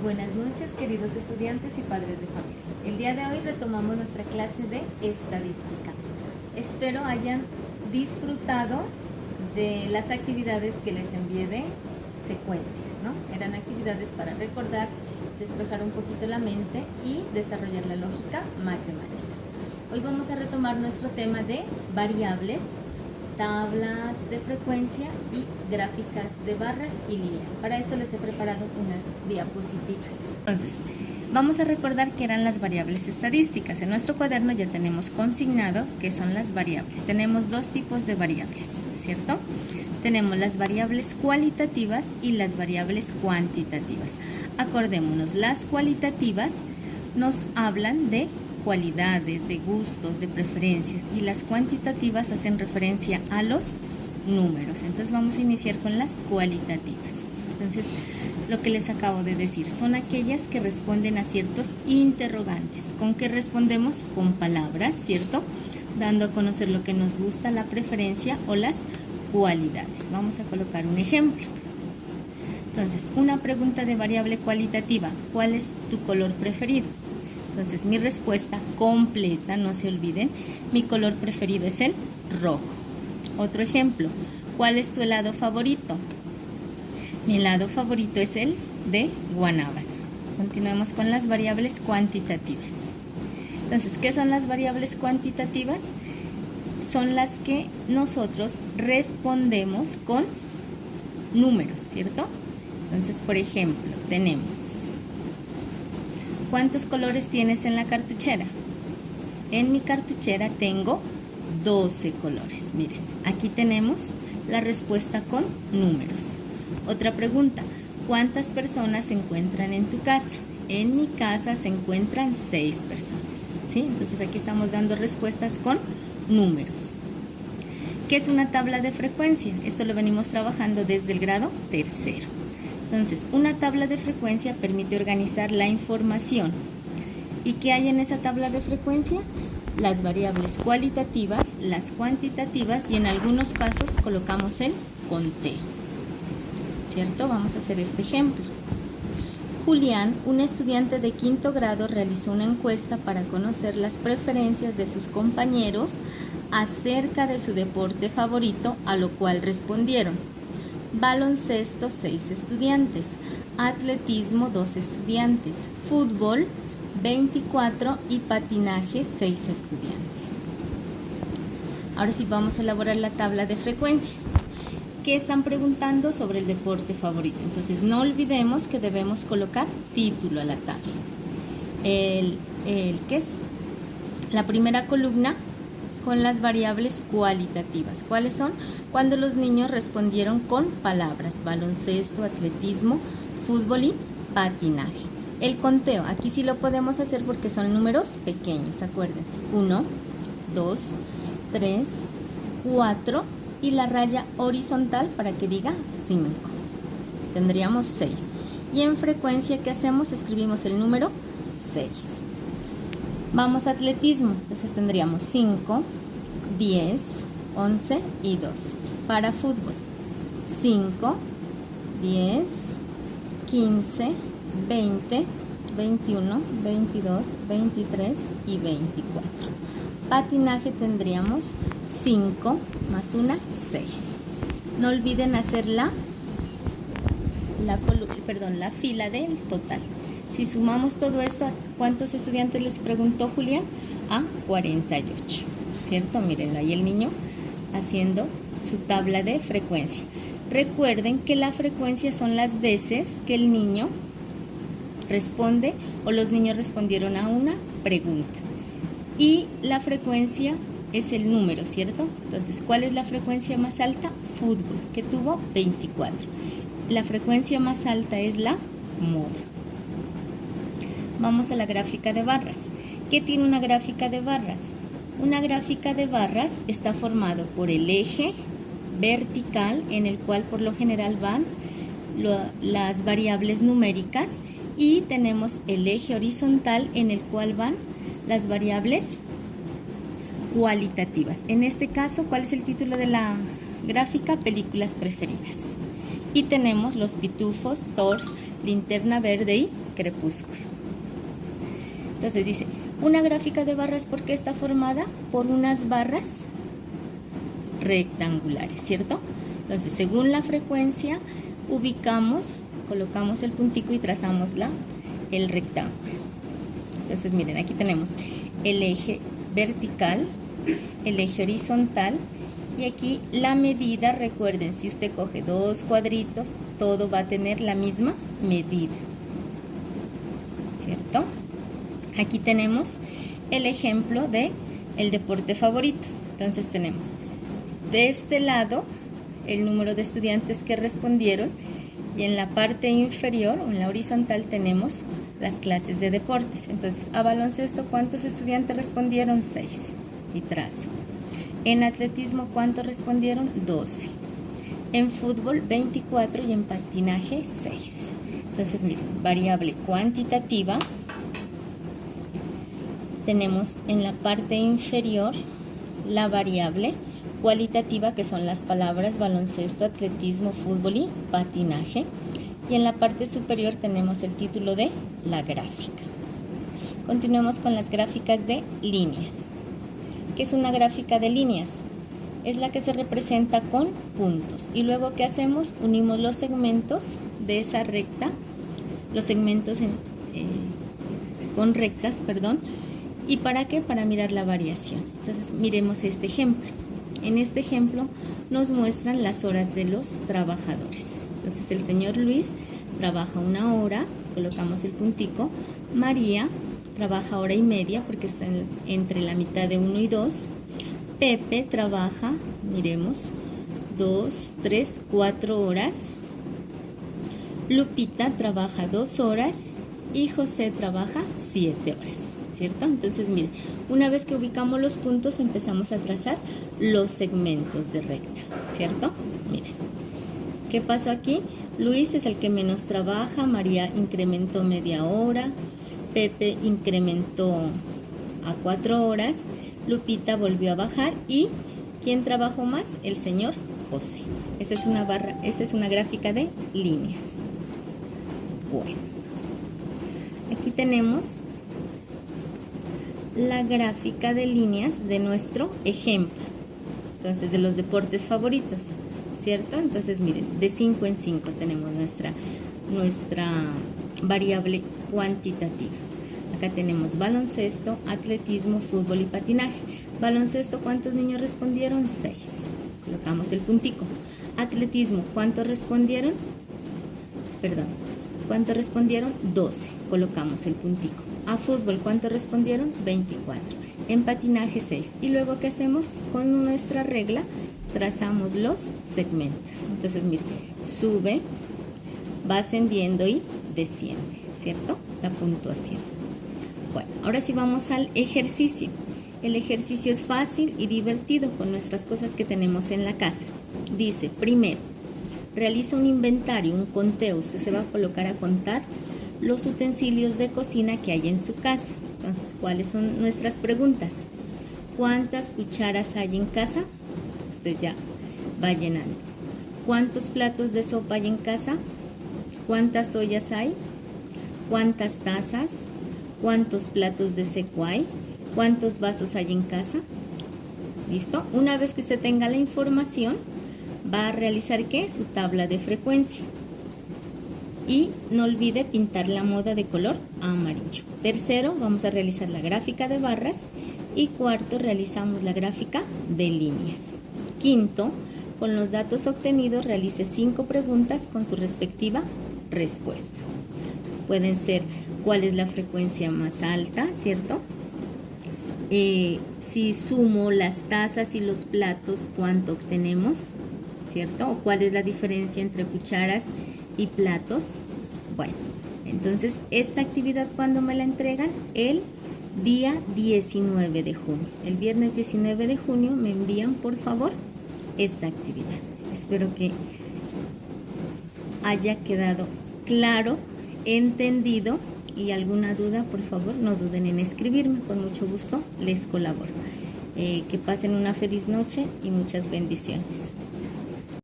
Buenas noches, queridos estudiantes y padres de familia. El día de hoy retomamos nuestra clase de estadística. Espero hayan disfrutado de las actividades que les envié de secuencias, ¿no? Eran actividades para recordar, despejar un poquito la mente y desarrollar la lógica matemática. Hoy vamos a retomar nuestro tema de variables, tablas de frecuencia y gráficas de barras y línea. Para eso les he preparado unas diapositivas. Entonces, vamos a recordar que eran las variables estadísticas. En nuestro cuaderno ya tenemos consignado qué son las variables. Tenemos dos tipos de variables, ¿cierto? Tenemos las variables cualitativas y las variables cuantitativas. Acordémonos, las cualitativas nos hablan de cualidades, de gustos, de preferencias, y las cuantitativas hacen referencia a los números. Entonces vamos a iniciar con las cualitativas. Entonces, lo que les acabo de decir son aquellas que responden a ciertos interrogantes. ¿Con qué respondemos? Con palabras, ¿cierto? Dando a conocer lo que nos gusta, la preferencia o las cualidades. Vamos a colocar un ejemplo. Entonces, una pregunta de variable cualitativa: ¿cuál es tu color preferido? Entonces, mi respuesta completa, no se olviden, mi color preferido es el rojo. Otro ejemplo: ¿cuál es tu helado favorito? Mi helado favorito es el de guanábana. Continuemos con las variables cuantitativas. Entonces, ¿qué son las variables cuantitativas? Son las que nosotros respondemos con números, ¿cierto? Entonces, por ejemplo, tenemos: ¿cuántos colores tienes en la cartuchera? En mi cartuchera tengo 12 colores. Miren, aquí tenemos la respuesta con números. Otra pregunta: ¿cuántas personas se encuentran en tu casa? En mi casa se encuentran 6 personas, ¿sí? Entonces aquí estamos dando respuestas con números. ¿Qué es una tabla de frecuencia? Esto lo venimos trabajando desde el grado tercero. Entonces, una tabla de frecuencia permite organizar la información. ¿Y qué hay en esa tabla de frecuencia? Las variables cualitativas, las cuantitativas y en algunos casos colocamos el conteo, ¿cierto? Vamos a hacer este ejemplo. Julián, un estudiante de quinto grado, realizó una encuesta para conocer las preferencias de sus compañeros acerca de su deporte favorito, a lo cual respondieron: baloncesto 6 estudiantes, atletismo 2 estudiantes, fútbol 24 y patinaje 6 estudiantes. Ahora sí vamos a elaborar la tabla de frecuencia. ¿Qué están preguntando sobre el deporte favorito? Entonces no olvidemos que debemos colocar título a la tabla. ¿Qué es? La primera columna con las variables cualitativas. ¿Cuáles son? Cuando los niños respondieron con palabras: baloncesto, atletismo, fútbol y patinaje. El conteo, aquí sí lo podemos hacer porque son números pequeños, acuérdense. 1, 2, 3, 4 y la raya horizontal para que diga 5. Tendríamos 6. Y en frecuencia, ¿qué hacemos? Escribimos el número 6. Vamos a atletismo, entonces tendríamos 5, 10, 11 y 12. Para fútbol, 5, 10, 15, 20, 21, 22, 23 y 24. Patinaje tendríamos 5 más 1, 6. No olviden hacer la fila del total. Si sumamos todo esto, ¿a cuántos estudiantes les preguntó Julián? A 48, ¿cierto? Mírenlo, ahí el niño haciendo su tabla de frecuencia. Recuerden que la frecuencia son las veces que el niño responde o los niños respondieron a una pregunta. Y la frecuencia es el número, ¿cierto? Entonces, ¿cuál es la frecuencia más alta? Fútbol, que tuvo 24. La frecuencia más alta es la moda. Vamos a la gráfica de barras. ¿Qué tiene una gráfica de barras? Una gráfica de barras está formado por el eje vertical, en el cual por lo general van las variables numéricas, y tenemos el eje horizontal, en el cual van las variables cualitativas. En este caso, ¿cuál es el título de la gráfica? Películas preferidas. Y tenemos los pitufos, Thor, Linterna Verde y crepúsculo. Entonces dice, una gráfica de barras, ¿por qué está formada? Por unas barras rectangulares, ¿cierto? Entonces, según la frecuencia, ubicamos, colocamos el puntico y trazamos el rectángulo. Entonces, miren, aquí tenemos el eje vertical, el eje horizontal, y aquí la medida, recuerden, si usted coge dos cuadritos, todo va a tener la misma medida, ¿cierto? Aquí tenemos el ejemplo de el deporte favorito. Entonces tenemos de este lado el número de estudiantes que respondieron, y en la parte inferior o en la horizontal tenemos las clases de deportes. Entonces, a baloncesto, ¿cuántos estudiantes respondieron? 6. Y trazo. En atletismo, ¿cuántos respondieron? 12. En fútbol, 24, y en patinaje, 6. Entonces, miren, variable cuantitativa. Tenemos en la parte inferior la variable cualitativa, que son las palabras baloncesto, atletismo, fútbol y patinaje. Y en la parte superior tenemos el título de la gráfica. Continuemos con las gráficas de líneas. ¿Qué es una gráfica de líneas? Es la que se representa con puntos. Y luego, ¿qué hacemos? Unimos los segmentos de esa recta, los segmentos con rectas, perdón. ¿Y para qué? Para mirar la variación. Entonces, miremos este ejemplo. En este ejemplo nos muestran las horas de los trabajadores. Entonces, el señor Luis trabaja 1 hora, colocamos el puntico. María trabaja 1 hora y media porque está entre la mitad de 1 y 2. Pepe trabaja, miremos, 2, 3, 4 horas. Lupita trabaja 2 horas y José trabaja 7 horas. ¿Cierto? Entonces, miren, una vez que ubicamos los puntos, empezamos a trazar los segmentos de recta, ¿cierto? Miren, ¿qué pasó aquí? Luis es el que menos trabaja, María incrementó media hora, Pepe incrementó a 4 horas, Lupita volvió a bajar, y ¿quién trabajó más? El señor José. Esa es una gráfica de líneas. Bueno, aquí tenemos la gráfica de líneas de nuestro ejemplo, entonces de los deportes favoritos, ¿cierto? Entonces miren, de 5 en 5 tenemos nuestra variable cuantitativa. Acá tenemos baloncesto, atletismo, fútbol y patinaje. Baloncesto, ¿cuántos niños respondieron? 6. Colocamos el puntico. Atletismo, ¿cuántos respondieron? ¿Cuántos respondieron? 12. Colocamos el puntico. A fútbol, ¿cuántos respondieron? 24. En patinaje, 6. Y luego, ¿qué hacemos? Con nuestra regla trazamos los segmentos. Entonces, miren, sube, va ascendiendo y desciende, ¿cierto? La puntuación. Bueno, ahora sí vamos al ejercicio. El ejercicio es fácil y divertido con nuestras cosas que tenemos en la casa. Dice, primero, realiza un inventario, un conteo. Usted se va a colocar a contar los utensilios de cocina que hay en su casa. Entonces, ¿cuáles son nuestras preguntas? ¿Cuántas cucharas hay en casa? Usted ya va llenando. ¿Cuántos platos de sopa hay en casa? ¿Cuántas ollas hay? ¿Cuántas tazas? ¿Cuántos platos de seco hay? ¿Cuántos vasos hay en casa? ¿Listo? Una vez que usted tenga la información, va a realizar, ¿qué? Su tabla de frecuencia. Y no olvide pintar la moda de color amarillo. Tercero, vamos a realizar la gráfica de barras. Y cuarto, realizamos la gráfica de líneas. Quinto, con los datos obtenidos, realice 5 preguntas con su respectiva respuesta. Pueden ser, ¿cuál es la frecuencia más alta? ¿Cierto? Si sumo las tazas y los platos, ¿cuánto obtenemos? ¿Cierto? ¿O cuál es la diferencia entre cucharas y platos? Bueno, entonces esta actividad, ¿cuándo me la entregan? El día 19 de junio. El viernes 19 de junio me envían, por favor, esta actividad. Espero que haya quedado claro, entendido, y alguna duda, por favor, no duden en escribirme. Con mucho gusto les colaboro. Que pasen una feliz noche y muchas bendiciones.